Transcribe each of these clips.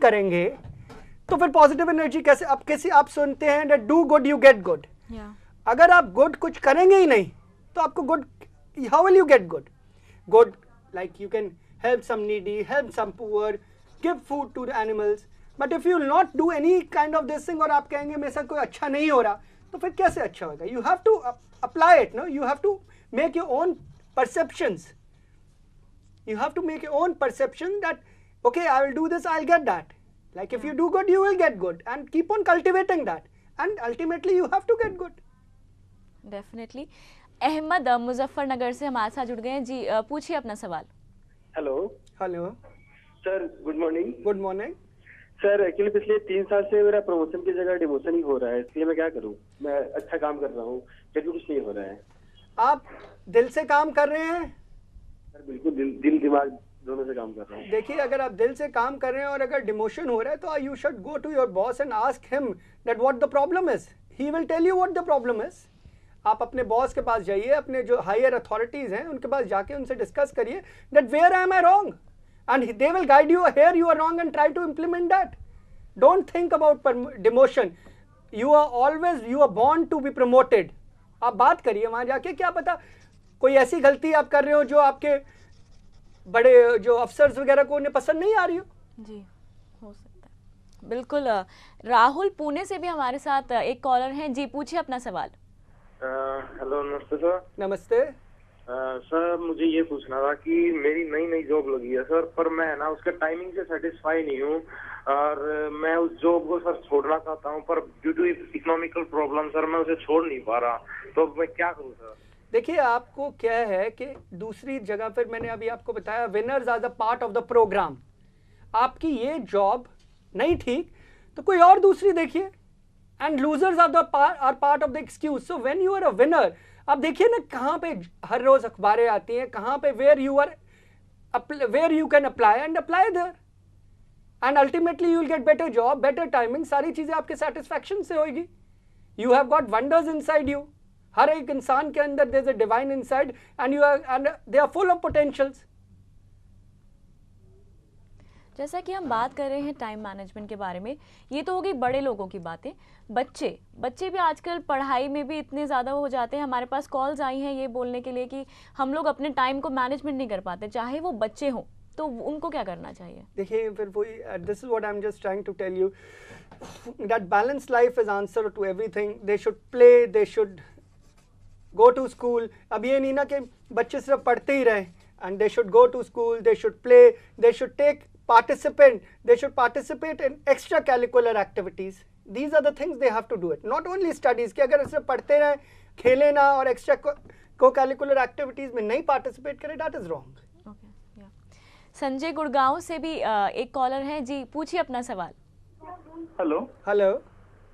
करेंगे तो फिर पॉजिटिव एनर्जी कैसे? अब किसी आप सुनते हैं that do good you get good. अगर आप गुड कुछ करेंगे ही नहीं तो आपको good, how will you get good? Good like you can help some needy, help some poor, give food to the animals, but if you not do any kind of this thing और आप कहेंगे मेरे साथ कोई अच्छा नहीं हो रहा, तो फिर कैसे अच्छा होगा? You have to apply it, no, you have to make your own perceptions. You have to make your own perception that okay, I will do this, I'll get that. Like if you do good, you will get good, and keep on cultivating that, and ultimately you have to get good. Definitely. Ahmad Muzaffarnagar से हमारे साथ जुड़ गए हैं जी, पूछिए अपना सवाल. Hello. Hello sir, good morning. Good morning. Sir actually पिछले 3 साल से मेरा प्रमोशन की जगह डिमोशन ही हो रहा है, इसलिए मैं क्या करूं? मैं अच्छा काम कर रहा हूं फिर भी कुछ नहीं हो रहा है. आप दिल से काम कर रहे हैं? सर बिल्कुल दिल दिमाग दोनों से काम कर रहा हूँ. देखिए, अगर आप दिल से काम कर रहे हैं और अगर डिमोशन हो रहा है तो you should go to your boss and ask him that what the problem is. He will tell you what the problem is. आप अपने बॉस के पास जाइए, अपने जो हायर अथॉरिटीज हैं उनके पास जाके उनसे डिस्कस करिए that where am I wrong, and they will guide you here you are wrong and try to implement that. Don't think about demotion. You are born to be promoted. आप बात करिए वहां जाके, क्या पता कोई ऐसी गलती आप कर रहे हो जो आपके बड़े जो अफसर्स वगैरह को उन्हें पसंद नहीं आ रही हो. जी, हो सकता है. बिल्कुल. राहुल पुणे से भी हमारे साथ एक कॉलर हैं जी, पूछिए अपना सवाल. हेलो, नमस्ते सर. नमस्ते. सर मुझे ये पूछना था कि मेरी नई जॉब लगी है सर, पर मैं ना उसके टाइमिंग से सेटिस्फाई नहीं हूँ और मैं उस जॉब को सर छोड़ना चाहता हूँ, पर due to economical problem sir मैं उसे छोड़ नहीं पा रहा, तो मैं क्या करूँ सर? देखिए, आपको क्या है कि दूसरी जगह पर मैंने अभी आपको बताया winners are the part of the program. आपकी ये जॉब नहीं ठीक तो कोई और दूसरी देखिए, and losers are part of the excuse. So when you are a winner, आप देखिए ना कहाँ पे हर रोज अखबारें आती हैं, कहाँ पे where you can apply and apply there, and ultimately you will get better job, better timing, सारी चीजें आपके सेटिस्फैक्शन से होगी. You have got wonders inside you. हर एक इंसान के अंदर there is a divine inside and they are full of potentials. जैसा कि हम बात कर रहे हैं टाइम मैनेजमेंट के बारे में, ये तो हो गई बड़े लोगों की बातें. बच्चे भी आजकल पढ़ाई में भी इतने ज़्यादा हो जाते हैं. हमारे पास कॉल्स आई हैं ये बोलने के लिए कि हम लोग अपने टाइम को मैनेजमेंट नहीं कर पाते, चाहे वो बच्चे हों, तो उनको क्या करना चाहिए? देखिए, फिर वही this is what I am just trying to tell you that balance life is answer to everything. They should play, they should go to school. अब ये नहीं ना कि बच्चे सिर्फ पढ़ते ही रहे, and they should go to school, they should play, they should participate in extracurricular activities. These are the things they have to do it, not only studies. कि अगर सिर्फ पढ़ते रहे, खेले ना और extra co-curricular activities में नहीं participate करें, that is wrong. Okay, yeah. Sanjay Gurgaon से भी एक कॉलर है जी, पूछिए अपना सवाल. हेलो. हेलो.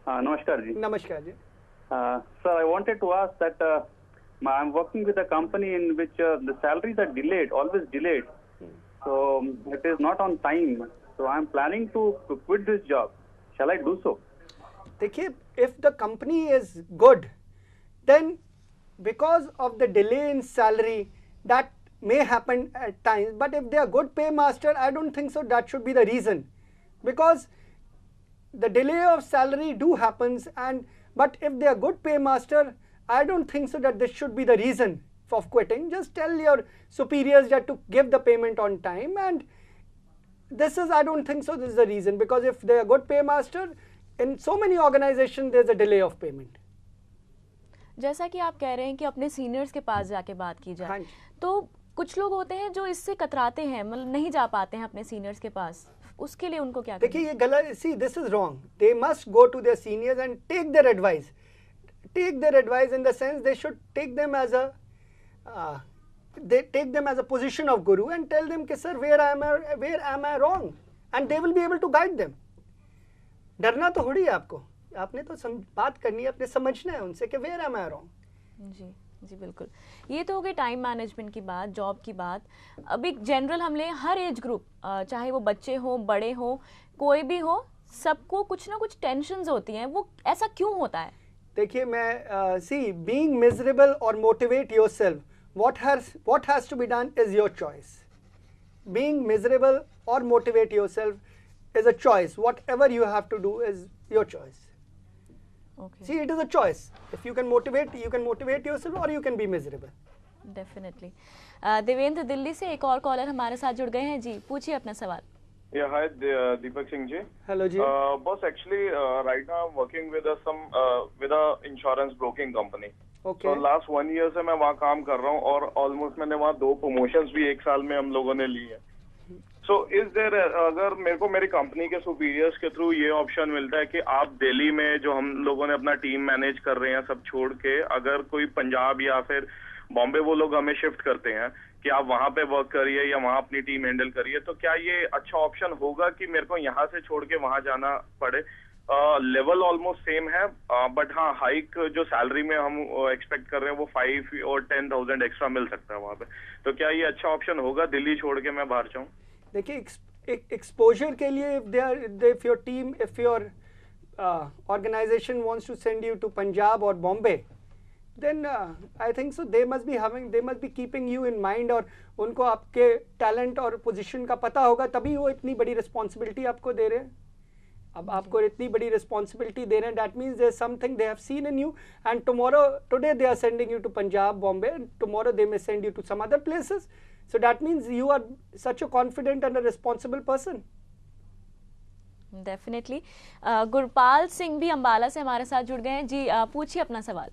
नमस्कार जी. नमस्कार जी. Sir, I wanted to ask that I'm working with a company in which the salaries are delayed, always delayed. So it is not on time. So I'm planning to quit this job. Shall I do so? देखिए, if the company is good, then because of the delay in salary, that may happen at times. But if they are good paymaster, I don't think so. That should be the reason, because the delay of salary do happens, but if they are good paymaster, I don't think so that this should be the reason of quitting. Just tell your superiors that to give the payment on time, and I don't think so this is the reason, because if they are good paymaster, in so many organizations there's a delay of payment. जैसा कि आप कह रहे हैं कि अपने seniors के पास जाके बात की जाए, तो कुछ लोग होते हैं जो इससे कतराते हैं, मतलब नहीं जा पाते हैं अपने सीनियर्स के पास, उसके लिए उनको क्या? देखिए, ये गलत. See, this is wrong. They must go to their seniors and take their advice. In the sense they should take them as a position of guru and tell them कि sir, where am I wrong, and they will be able to guide them. डरना तो थोड़ी है आपको, आपने तो बात करनी है, अपने समझना है उनसे कि where am I wrong. जी बिल्कुल. ये तो हो गई टाइम मैनेजमेंट की बात, जॉब की बात. अब एक जनरल हम ले, हर एज ग्रुप, चाहे वो बच्चे हो, बड़े हो, कोई भी हो, सबको कुछ ना कुछ टेंशन्स होती हैं. वो ऐसा क्यों होता है? देखिए, मैं सी, बीइंग मिजरेबल और motivate yourself, what has to be done is your choice. Being miserable or motivate yourself is a choice. Whatever you have to do is your choice. Okay. See, it is a choice. If you can motivate yourself, or you can be miserable. Definitely. Devendra Delhi से एक और collar हमारे साथ जुड़ गए हैं। जी पूछिए अपना सवाल। Yeah, hi, Deepak Singh ji. Hello ji. Boss, actually, right now I'm working with with a insurance broking company. Okay. So last 1 year से मैं वहाँ काम कर रहा हूँ और almost मैंने वहाँ 2 promotions भी 1 साल में हम लोगों ने ली है। So is there, अगर मेरे को मेरी कंपनी के सुपीरियर्स के थ्रू ये ऑप्शन मिलता है कि आप दिल्ली में जो हम लोगों ने अपना टीम मैनेज कर रहे हैं सब छोड़ के, अगर कोई पंजाब या फिर बॉम्बे वो लोग हमें शिफ्ट करते हैं कि आप वहाँ पे वर्क करिए या वहाँ अपनी टीम हैंडल करिए, तो क्या ये अच्छा ऑप्शन होगा कि मेरे को यहाँ से छोड़ के वहाँ जाना पड़े? लेवल ऑलमोस्ट सेम है, बट हाँ हाइक जो सैलरी में हम एक्सपेक्ट कर रहे हैं वो 5 और 10,000 एक्स्ट्रा मिल सकता है वहाँ पे, तो क्या ये अच्छा ऑप्शन होगा दिल्ली छोड़ के मैं बाहर जाऊँ? देखिए, एक्सपोजर के लिए if your team, if your organization wants to send you to Punjab or Bombay, then I think so they must be keeping you in mind, और उनको आपके टैलेंट और पोजीशन का पता होगा, तभी वो इतनी बड़ी रिस्पॉन्सिबिलिटी आपको दे रहे हैं। अब आपको इतनी बड़ी रिस्पॉन्सिबिलिटी दे रहे हैं, that means there is something they have seen in you, and today they are sending you to Punjab, Bombay, and tomorrow they may send you to some other places, so that means you are such a confident and a responsible person. Definitely. Gurpal Singh भी अंबाला से हमारे साथ जुड़ गए हैं। जी पूछिए अपना सवाल।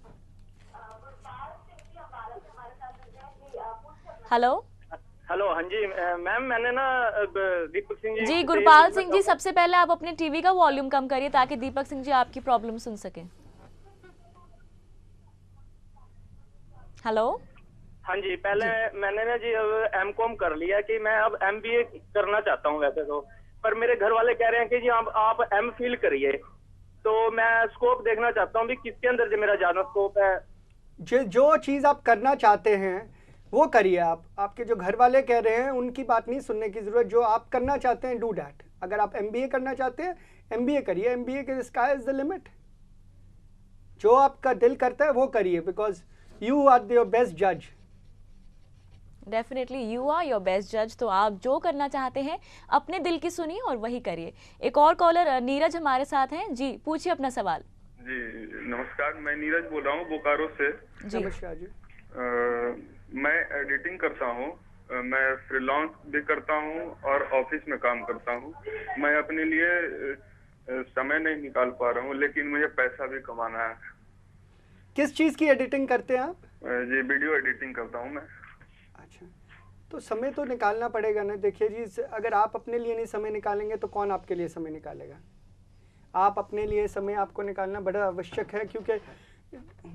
हेलो हेलो, हाँ जी मैम, मैंने ना दीपक सिंह जी गुरपाल सिंह जी, सबसे पहले आप अपने टीवी का वॉल्यूम कम करिए ताकि दीपक सिंह जी आपकी प्रॉब्लम सुन सकें। हेलो, हाँ जी, पहले मैंने ना जी एमकॉम कर लिया कि मैं अब एमबीए करना चाहता हूँ वैसे तो, पर मेरे घर वाले कह रहे हैं कि जी आप एमफिल करिए, तो मैं स्कोप देखना चाहता हूँ भी किसके अंदर जो मेरा ज्यादा स्कोप है। जो चीज़ आप करना चाहते हैं वो करिए। आपके जो घर वाले कह रहे हैं उनकी बात नहीं सुनने की ज़रूरत, जो आप करना चाहते हैं डू डैट। अगर आप एमबीए करना चाहते हैं एमबीए करिए, एमबीए के स्काई इज द लिमिट। जो आपका दिल करता है वो करिए, because you are your best जज। Definitely you are your best जज। तो आप जो करना चाहते हैं अपने दिल की सुनिए और वही करिए। एक और कॉलर नीरज हमारे साथ हैं। जी पूछिए अपना सवाल। जी नमस्कार, मैं नीरज बोल रहा हूँ बोकारो से। जी नमस्कार जी। मैं एडिटिंग करता हूँ, मैं फ्रीलांस भी करता हूँ और ऑफिस में काम करता हूँ। मैं अपने लिए समय नहीं निकाल पा रहा हूँ, लेकिन मुझे पैसा भी कमाना है। किस चीज़ की एडिटिंग करते हैं आप? जी वीडियो एडिटिंग करता हूँ मैं। अच्छा, तो समय तो निकालना पड़ेगा ना। देखिए जी, अगर आप अपने लिए नहीं समय निकालेंगे तो कौन आपके लिए समय निकालेगा? आप अपने लिए समय आपको निकालना बड़ा आवश्यक है, क्योंकि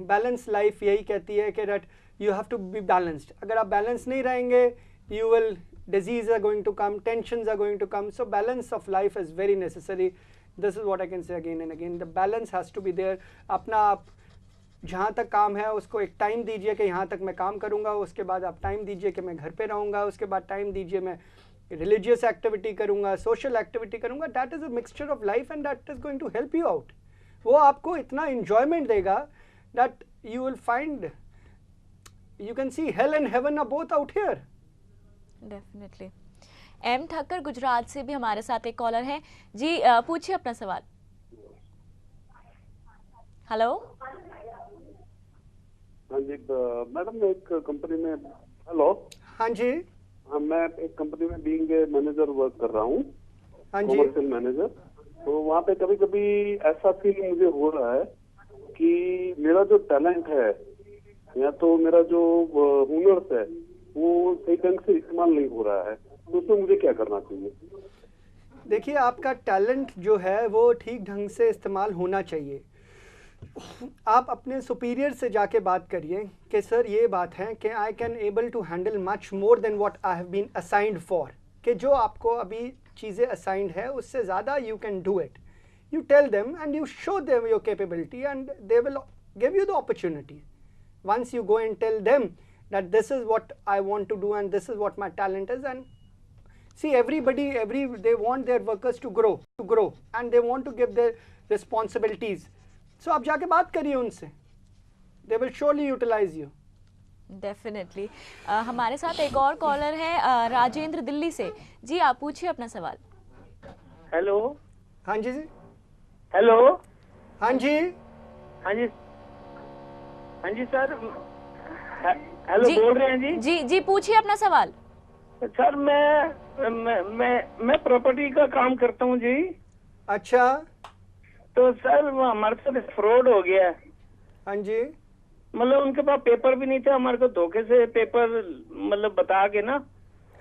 बैलेंस लाइफ यही कहती है कि that you have to be balanced. अगर आप बैलेंस नहीं रहेंगे, you will disease are going to come, tensions are going to come. So balance of life is very necessary. This is what I can say again and again, the balance has to be there. अपना आप जहाँ तक काम है उसको एक time दीजिए कि यहाँ तक मैं काम करूँगा, उसके बाद आप टाइम दीजिए कि मैं घर पे रहूँगा, उसके बाद टाइम दीजिए मैं रिलीजियस एक्टिविटी करूँगा, सोशल एक्टिविटी करूँगा। That is a mixture of life and that is going to help you out. वो आपको इतना इन्जॉयमेंट देगा that you will find, you can see hell and heaven are both out here. Definitely. M Thakkar Gujarat से भी हमारे साथ एक collar है। जी पूछिए अपना सवाल। हेलो, हाँ जी मैडम, मैं एक कंपनी में, हेलो, हाँ जी, हाँ मैं एक कंपनी में बीइंग मैनेजर वर्क कर रहा हूँ, हाँ जी, कमर्शियल मैनेजर। तो वहाँ पे कभी कभी ऐसा फील मुझे हो रहा है कि मेरा जो टैलेंट है या तो मेरा जो हुनर्स है वो सही ढंग से इस्तेमाल नहीं हो रहा है, तो उसमें मुझे क्या करना चाहिए? देखिए, आपका टैलेंट जो है वो ठीक ढंग से इस्तेमाल होना चाहिए। आप अपने सुपीरियर से जाके बात करिए कि सर ये बात है कि I can able to handle much more than what I have been assigned for, कि जो आपको अभी चीज़ें असाइंड है उससे ज़्यादा you can do it. You tell them and you show them your capability, and they will give you the opportunity. Once you go and tell them that this is what I want to do and this is what my talent is, and see, they want their workers to grow, and they want to give their responsibilities. So आप जाके बात करिए उनसे, they will surely utilize you. Definitely. हमारे साथ एक और collar है राजेंद्र दिल्ली से। जी आप पूछिए अपना सवाल। हेलो। हाँ जी हेलो। हाँ जी हाँ जी। हाँ जी सर। हेलो जी, बोल रहे हैं जी। जी जी पूछिए अपना सवाल। सर मैं प्रॉपर्टी का काम करता हूँ जी। अच्छा। तो सर वो हमारे साथ फ्रॉड हो गया है। हाँ जी मतलब उनके पास पेपर भी नहीं थे, हमारे को धोखे से पेपर मतलब बता के ना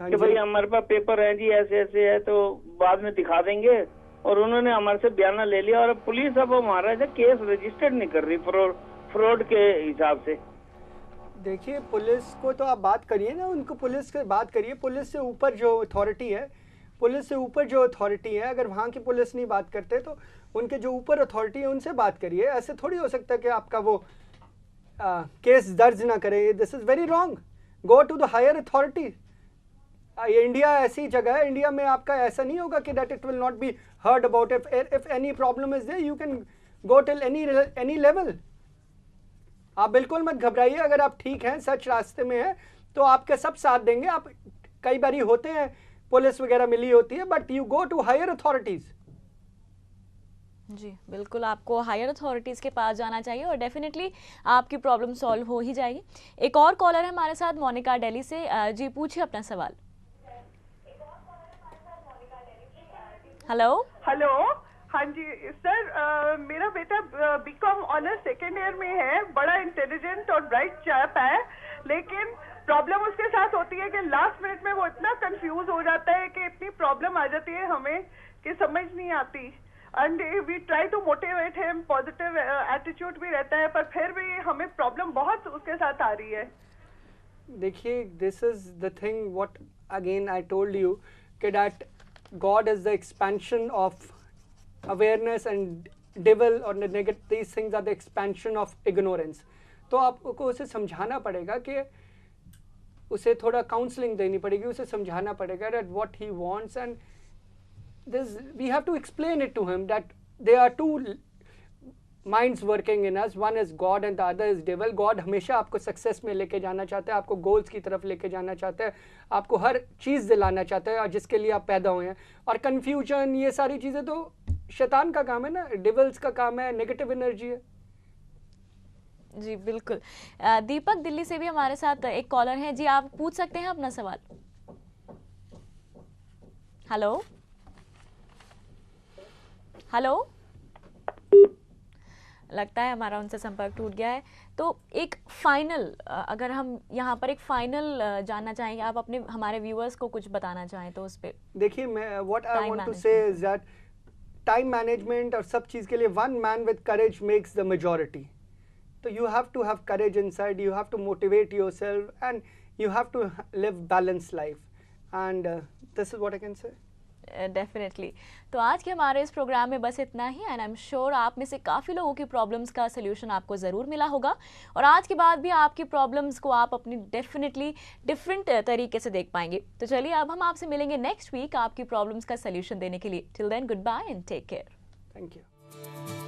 हाँ कि जी भाई हमारे पास पेपर है जी, ऐसे ऐसे है, तो बाद में दिखा देंगे। और उन्होंने हमारे से बयाना ले लिया और पुलिस अब हमारा केस रजिस्टर्ड नहीं कर रही फ्रॉड के हिसाब से। देखिए, पुलिस को तो आप बात करिए ना, उनको पुलिस से बात करिए। पुलिस से ऊपर जो अथॉरिटी है, पुलिस से ऊपर जो अथॉरिटी है, अगर वहाँ की पुलिस नहीं बात करते तो उनके जो ऊपर अथॉरिटी है उनसे बात करिए। ऐसे थोड़ी हो सकता है कि आपका वो केस दर्ज ना करे। This is very wrong. Go to the higher authority. India ऐसी जगह है, इंडिया में आपका ऐसा नहीं होगा कि that it will not be heard about. If any problem is there you can go till any level. आप बिल्कुल मत घबराइए। अगर आप ठीक हैं, सच रास्ते में हैं, तो आपके सब साथ देंगे। आप कई बारी होते हैं, पुलिस वगैरह मिली होती है, but you go to higher authorities. जी बिल्कुल, आपको हायर अथॉरिटीज़ के पास जाना चाहिए और डेफिनेटली आपकी प्रॉब्लम सॉल्व हो ही जाएगी। एक और कॉलर है हमारे साथ, मोनिका दिल्ली से। जी पूछिए अपना सवाल। हेलो। हेलो। हाँ जी सर, मेरा बेटा बीकॉम ऑनर्स सेकेंड ईयर में है, बड़ा इंटेलिजेंट और ब्राइट चैप है, लेकिन प्रॉब्लम उसके साथ होती है कि लास्ट मिनट में वो इतना कंफ्यूज हो जाता है कि इतनी प्रॉब्लम आ जाती है हमें कि समझ नहीं आती। And we try to motivate him, positive attitude भी रहता है, पर फिर भी हमें प्रॉब्लम बहुत उसके साथ आ रही है। देखिए, this is the thing what again I told you कि that God is the expansion of awareness and devil और negative, these things are the expansion of ignorance। तो आपको उसे समझाना पड़ेगा कि उसे थोड़ा काउंसलिंग देनी पड़ेगी, उसे समझाना पड़ेगा that what he wants, and this we have to explain it to him that there are two minds working in us, one is God and the other is devil। God हमेशा आपको success में लेके जाना चाहता है, आपको goals की तरफ लेके जाना चाहता है, आपको हर चीज़ दिलाना चाहता है और जिसके लिए आप पैदा हुए हैं। और कन्फ्यूजन, ये सारी चीज़ें तो शैतान का काम है ना, डेविल्स का काम है, नेगेटिव एनर्जी है। जी बिल्कुल। दीपक दिल्ली से भी हमारे साथ एक कॉलर है। जी आप पूछ सकते हैं अपना सवाल। हेलो। हेलो। लगता है हमारा उनसे संपर्क टूट गया है। तो एक फाइनल, अगर हम यहाँ पर एक फाइनल जानना चाहेंगे, आप अपने हमारे व्यूअर्स को कुछ बताना चाहें तो उस पर। देखिए, मैं what I want to say is that time management और सब चीज़ के लिए one man with courage makes the majority. तो you have to have courage inside, you have to motivate yourself and you have to live balance life, and this is what I can say. Definitely. तो आज के हमारे इस program में बस इतना ही, एंड आई एम श्योर आप में से काफ़ी लोगों की प्रॉब्लम्स का सोल्यूशन आपको ज़रूर मिला होगा और आज के बाद भी आपकी प्रॉब्लम्स को आप अपनी डेफिनेटली डिफरेंट तरीके से देख पाएंगे। तो चलिए अब हम आपसे मिलेंगे नेक्स्ट वीक आपकी प्रॉब्लम्स का सोल्यूशन देने के लिए। Till then goodbye and take care. Thank you.